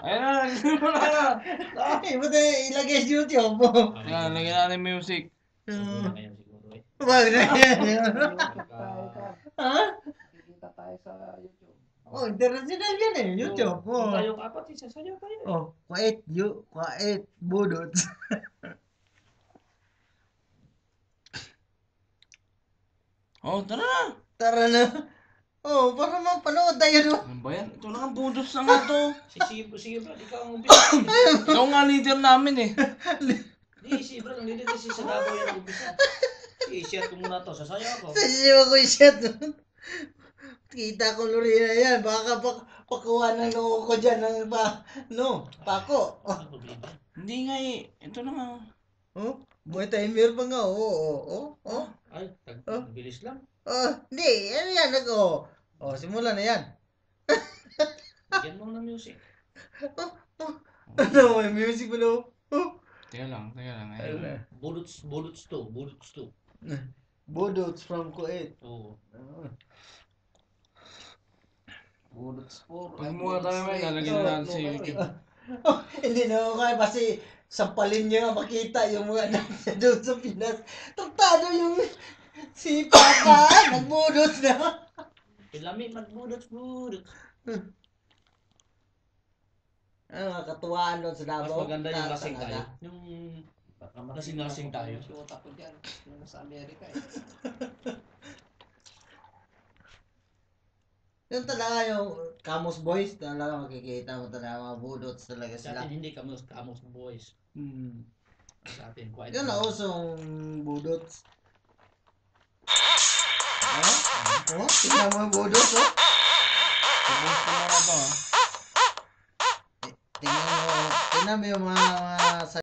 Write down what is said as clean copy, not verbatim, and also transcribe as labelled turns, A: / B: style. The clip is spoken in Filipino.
A: Ayun na, lagyan mo na.
B: Ay, ba't ilagay sa YouTube mo?
A: Yan, lagyan natin music.
C: Ngayon siguro eh.
B: Wag na yan. Ha?
C: Kikita tayo sa YouTube.
B: Oh, international yan eh, YouTube.
C: Kung
B: Oh,
C: tayo apat, isasayaw tayo eh.
B: oh, kwait, budot.
A: Oh, tara na.
B: Tara na. Oh, para mapanood tayo no.
A: Ano ba yan? Ito lang ang budos na nga to.
C: Sige Brad, ikaw ang umpisa.
A: Ikaw nga leader namin eh.
C: Di, si Brad, ang dito si sa Davao yan ang umpisa. I-share ko muna to, sasayaw ako.
B: Sa siya ko shot. Kita ko Lorena yan. Baka pakuha ng noo ko dyan ng pako.
C: Ano problema?
A: Hindi nga eh. Ito na nga.
B: Oh, buhay timer pa nga. Oh.
C: Ay,
B: Oh.
C: bilis lang.
B: Oh, hindi. Ano yan? Oh, simula na yan.
C: Bigyan mo ng music.
B: Ano, may music pa daw. Oh.
A: Teka lang.
B: Ayun na.
C: Bullets to.
B: Budots from Kuwait.
C: Oo.
B: Budots po.
A: Pag mukha tayo may lalagyan na natin sa YouTube.
B: Hindi na ako kaya kasi sampalin niyo nga makita yung mga nasa doon sa Pinas. Tantado yung si Papa, nagbudots na.
C: Pilami, magbudots.
B: Ano nga, katuwaan doon sa
C: Mas
B: Davao.
C: maganda yung lasing tayo.
B: Talaga.
C: Yung lasing tayo.
D: Siyota ko dyan. Yung nasa Amerika eh.
B: Yung talaga yung Camus Boys, talaga makikita mo talaga mga budots talaga
C: Sa
B: sila.
C: atin hindi kamos boys.
B: Hmm.
C: Sa atin quiet.
B: Yun na usong budots. Oh, tingnan mo yung budots, oh.
A: Tapos ko na to ah.
B: Tingnan mo yung mga